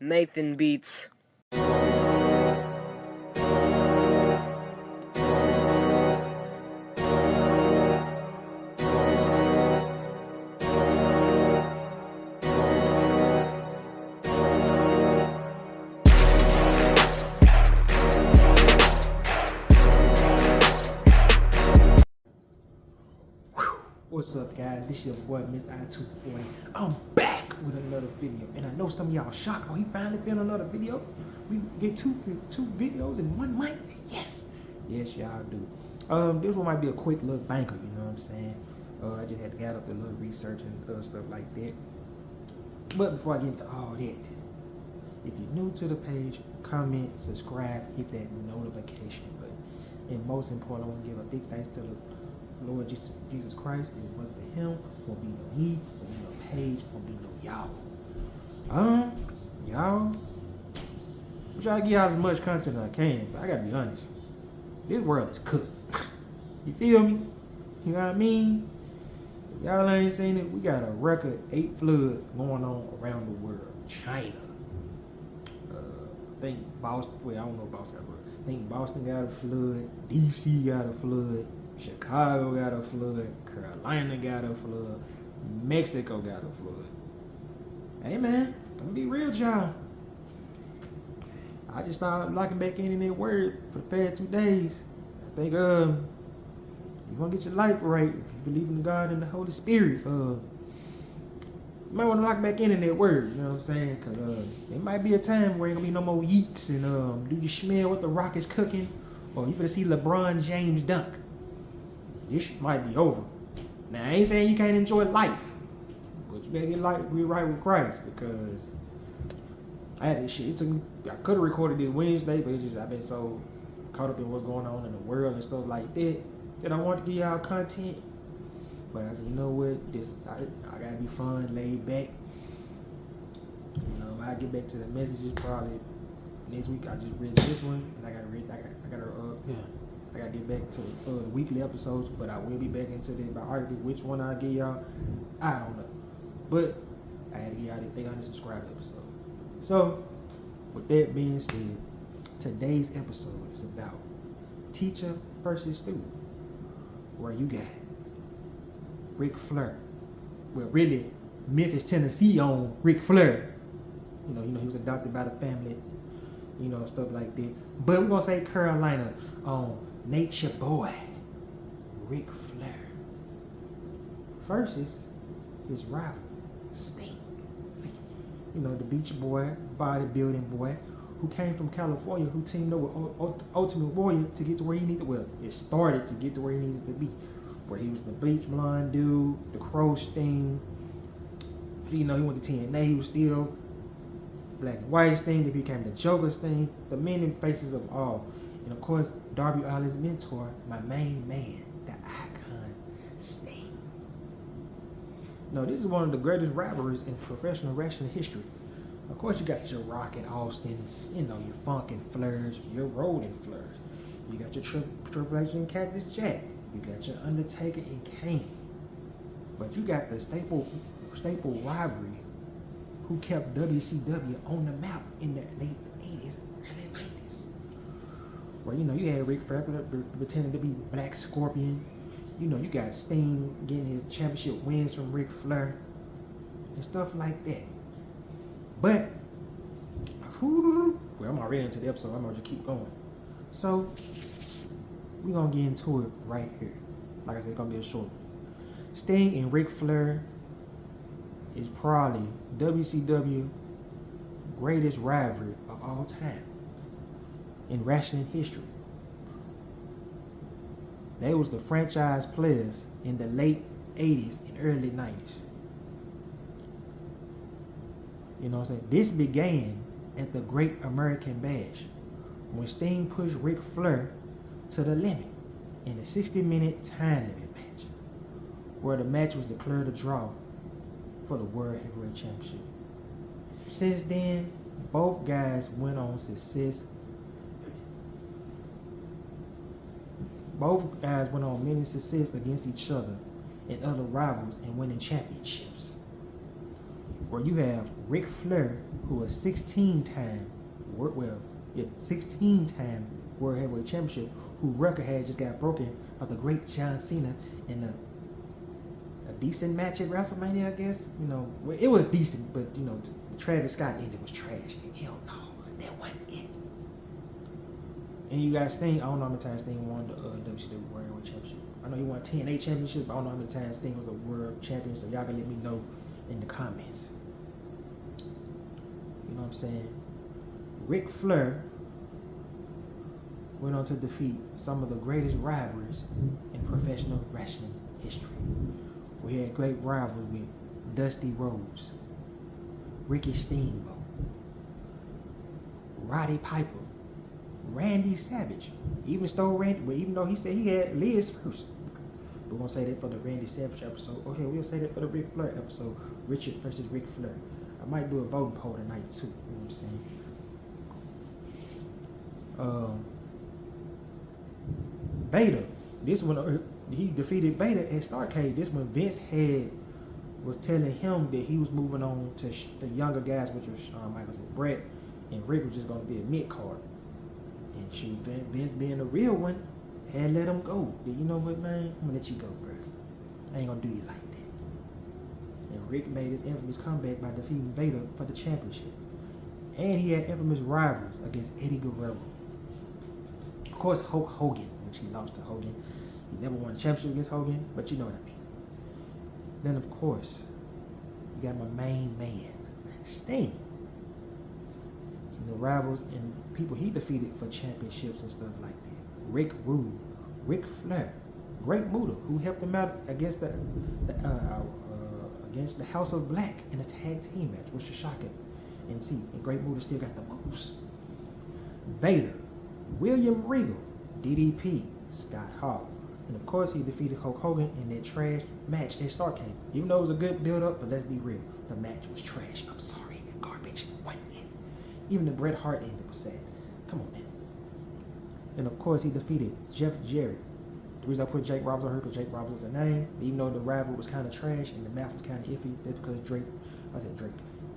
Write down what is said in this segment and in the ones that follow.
Nathan Beats. What's up, guys? This your boy, Mr. I240. I'm back with another video, and I know some of y'all shocked. Oh, he finally filmed another video. We get two videos in 1 month. Yes, y'all do. This one might be a quick little banker. You know what I'm saying? I just had to get up a little research and stuff like that. But before I get into all that, if you're new to the page, comment, subscribe, hit that notification button, and most important, I want to give a big thanks to the Lord Jesus Christ. If it wasn't for him, won't be no me, won't be no page, won't be no y'all. Y'all, I'm trying to give y'all as much content as I can, but I gotta be honest. This world is cooked. You feel me? You know what I mean? If y'all ain't seen it, we got a record 8 floods going on around the world. China. I think Boston, well, I don't know Boston got a flood. I think Boston got a flood, DC got a flood, Chicago got a flood, Carolina got a flood, Mexico got a flood. Hey man, let me be real with y'all. I just started locking back in that word for the past 2 days. I think you want to get your life right, if you believe in God and the Holy Spirit, you might want to lock back in that word, you know what I'm saying? Because it might be a time where ain't going to be no more yeets and do you smell what the Rock is cooking? Or you finna see LeBron James dunk. This shit might be over. Now, I ain't saying you can't enjoy life, but you gotta get right with Christ, because I had this shit. It took me, I could have recorded this Wednesday, but I've been so caught up in what's going on in the world and stuff like that I want to give y'all content. But I said, you know what? I gotta be fun, laid back. You know, I'll get back to the messages probably next week. I just read this one, and I gotta get back to the weekly episodes, but I will be back into this biography. Which one I'll give y'all, I don't know. But I had to give y'all the 800 subscribe episode. So, with that being said, today's episode is about teacher versus student. Where you got Ric Flair. Well, really, Memphis, Tennessee on Ric Flair. You know, he was adopted by the family, you know, stuff like that. But we're gonna say Carolina on Nature Boy, Ric Flair, versus his rival, Sting. You know, the beach boy, bodybuilding boy, who came from California, who teamed up with Ultimate Warrior to get to where he needed. Well, it started to get to where he needed to be, where he was the bleach blonde dude, the Crow Sting. You know, he went to TNA. He was still black and white Sting. He became the Joker Sting, the many faces of all. And of course, Darby Allin's mentor, my main man, the icon, Sting. No, this is one of the greatest rivalries in professional wrestling history. Of course, you got your Rock and Austins, you know, your Funk and Flairs, your Rolling Flairs. You got your Triple H and Cactus Jack. You got your Undertaker and Kane. But you got the staple rivalry who kept WCW on the map in the late 80s, early 90s. Where, you know, you had Ric Flair pretending to be Black Scorpion. You know, you got Sting getting his championship wins from Ric Flair and stuff like that. But, well, I'm already into the episode. I'm going to just keep going. So, we're going to get into it right here. Like I said, it's going to be a short one. Sting and Ric Flair is probably WCW greatest rivalry of all time in wrestling history. They was the franchise players in the late 80s and early 90s. You know what I'm saying? This began at the Great American Bash when Sting pushed Ric Flair to the limit in a 60-minute time limit match, where the match was declared a draw for the World Heavyweight Championship. Since then, both guys went on success. Both guys went on many success against each other and other rivals and winning championships. where you have Ric Flair, who was 16-time, 16-time World Heavyweight Championship, who record had just got broken by the great John Cena in a decent match at WrestleMania, I guess. You know, it was decent, but you know, the Travis Scott ending was trash. Hell no, that wasn't it. And you got Sting. I don't know how many times Sting won the WCW World Heavyweight Championship. I know he won 10 championships, but I don't know how many times Sting was a world champion. So y'all can let me know in the comments. You know what I'm saying? Ric Flair went on to defeat some of the greatest rivalries in professional wrestling history. We had great rivalry with Dusty Rhodes, Ricky Steamboat, Roddy Piper, Randy Savage. Even stole Randy, but even though he said he had Liz first. We're gonna say that for the Randy Savage episode. Okay, we'll say that for the Ric Flair episode. Richard versus Ric Flair. I might do a voting poll tonight too. You know what I'm saying? Vader. This one, he defeated Vader at Starrcade. This one, Vince was telling him that he was moving on to the younger guys, which was Shawn Michaels and Bret, and Rick was just gonna be a mid card. And shoot, Vince being a real one, had let him go. You know what, man? I'm gonna let you go, bro. I ain't gonna do you like that. And Rick made his infamous comeback by defeating Vader for the championship. And he had infamous rivals against Eddie Guerrero. Of course, Hulk Hogan, which he lost to Hogan. He never won a championship against Hogan, but you know what I mean. Then, of course, you got my main man, Sting. The rivals and people he defeated for championships and stuff like that. Rick Rude, Ric Flair, Great Muta, who helped him out against the House of Black in a tag team match, which was shocking. And see, and Great Muta still got the moves. Vader, William Regal, DDP, Scott Hall, and of course he defeated Hulk Hogan in that trash match at Starrcade. Even though it was a good build-up, but let's be real, the match was trash. I'm sorry, garbage. Wasn't it? Even the Bret Hart ending was sad. Come on, man. And of course, he defeated Jeff Jarrett. The reason I put Jake Roberts on her because Jake Roberts was a name. Even though the rival was kind of trash and the math was kind of iffy, that's because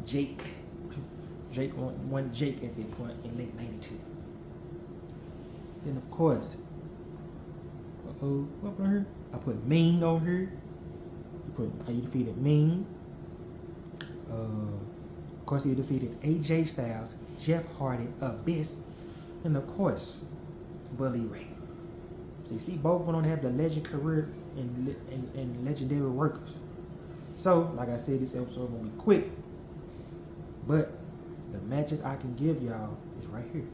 Jake won Jake at that point in late '92. Then of course, what on her? I put Ming on her. You defeated Ming. Of course, he defeated AJ Styles, Jeff Hardy, Abyss, and of course, Bully Ray. So you see, both of them don't have the legend career and legendary workers. So, like I said, this episode will be quick, but the matches I can give y'all is right here.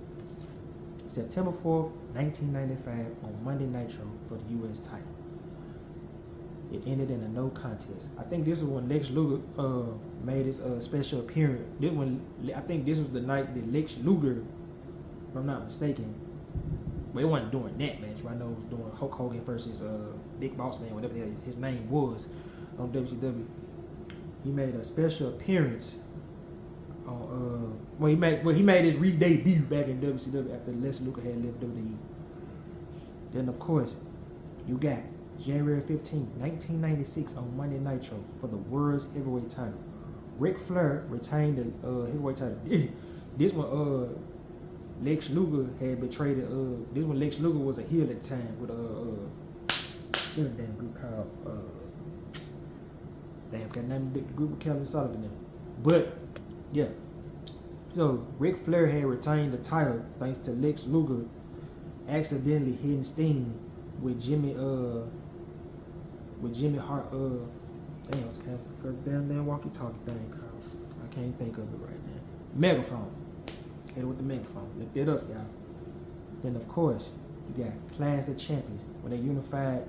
September 4th, 1995 on Monday Nitro for the U.S. title. It ended in a no contest. I think this was when Lex Luger made his special appearance. I think this was the night that Lex Luger, if I'm not mistaken, but it wasn't during that match, but I know it was during Hulk Hogan versus Big Boss Man, whatever his name was, on WCW. He made a special appearance on he made his re-debut back in WCW after Lex Luger had left WWE. Then of course, you got January 15, 1996 on Monday Nitro for the World's Heavyweight title. Ric Flair retained the heavyweight title. This one, Lex Luger had betrayed it. This one, Lex Luger was a heel at the time with a damn group called got nothing to do with the group with Kevin Sullivan now. But yeah, so Ric Flair had retained the title thanks to Lex Luger accidentally hitting Sting with Jimmy Hart. Damn, it's kind of damn walkie-talkie thing, cause I can't think of it right now. Megaphone. Hit it with the megaphone. Look it up, y'all. Then of course, you got Clash of Champions when they unified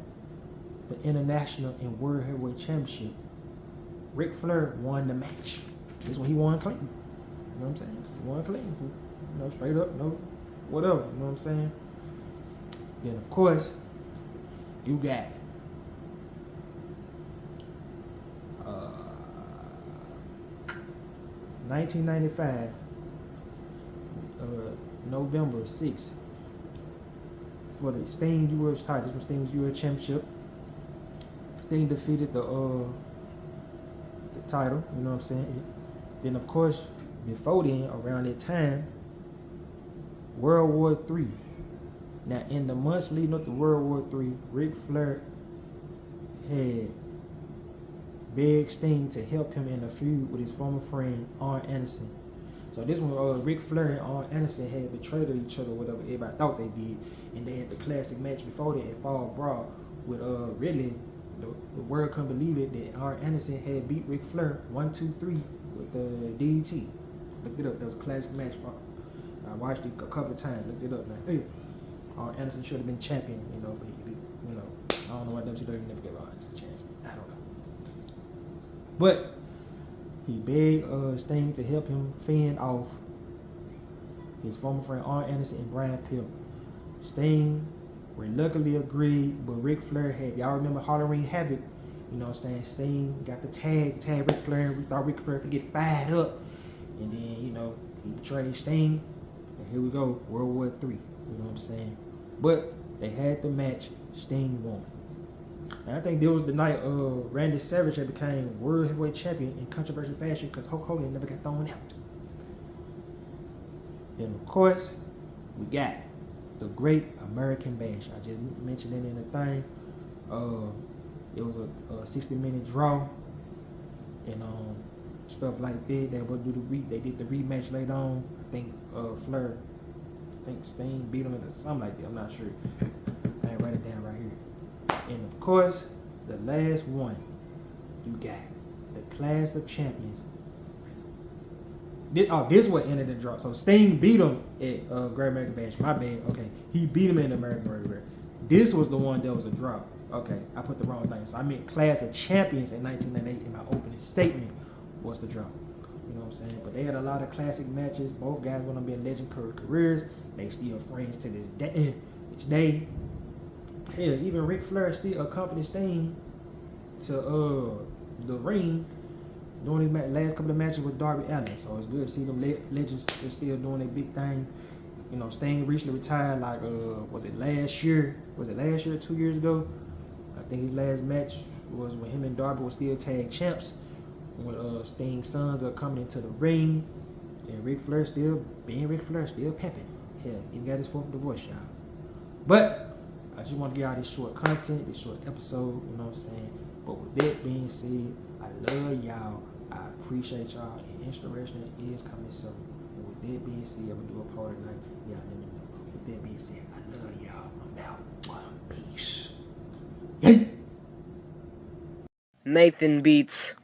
the International and World Heavyweight Championship. Ric Flair won the match. This one he won clean. You know what I'm saying? He won clean. You know, straight up, no, whatever. You know what I'm saying? Then of course, you got 1995, November 6th, for the Sting U.S. title. This was Sting's U.S. Championship. Sting defeated the title, you know what I'm saying? Then, of course, before then, around that time, World War III. Now, in the months leading up to World War III, Ric Flair had begged Sting to help him in a feud with his former friend, Arn Anderson. So this one, Ric Flair and Arn Anderson had betrayed each other, whatever everybody thought they did. And they had the classic match before that at Fall Brawl with really, the world couldn't believe it, that Arn Anderson had beat Ric Flair 1, 2, 3 with the DDT. Looked it up. That was a classic match. I watched it a couple of times. Looked it up. Like, hey, Arn Anderson should have been champion, but I don't know why WCW never gave Arn Anderson a chance. I don't know. But he begged Sting to help him fend off his former friend Arn Anderson and Brian Pillman. Sting reluctantly agreed, but Ric Flair had, y'all remember Halloween Havoc? You know what I'm saying? Sting got the tag Ric Flair, and we thought Ric Flair could get fired up. And then, he betrayed Sting. And here we go, World War III. You know what I'm saying? But they had the match, Sting won. And I think there was the night Randy Savage had became World Heavyweight Champion in controversial fashion because Hulk Hogan never got thrown out. Then, of course, we got the Great American Bash. I just mentioned it in the thing. It was a 60-minute draw and stuff like that. They were do they did the rematch later on. I think Sting beat him or something like that. I'm not sure. I write it down right here. And of course, the last one, you got the Clash of Champions. This what ended the draw. So Sting beat him at Great American Bash. My bad. Okay, he beat him in the American Bash. This was the one that was a draw. Okay, I put the wrong thing. So I meant Clash of Champions in 1998 in my opening statement was the draw. You know what I'm saying? But they had a lot of classic matches. Both guys went on to be in legend careers. They still friends to this day. Hell, even Ric Flair still accompanied Sting to the ring doing his last couple of matches with Darby Allin. So it's good to see them legends still doing their big thing. Sting recently retired was it last year? Was it last year or 2 years ago? I think his last match was when him and Darby were still tag champs. When Sting's sons are coming into the ring. And Ric Flair still pimping. Hell, even got his fourth divorce, y'all. But I just want to get out this short content, this short episode, you know what I'm saying? But with that being said, I love y'all. I appreciate y'all. And Inspiration is coming soon. And with that being said, I'm going to do a part tonight. Y'all let me know. With that being said, I love y'all. I'm out. Peace. Yay! Nathan Beats.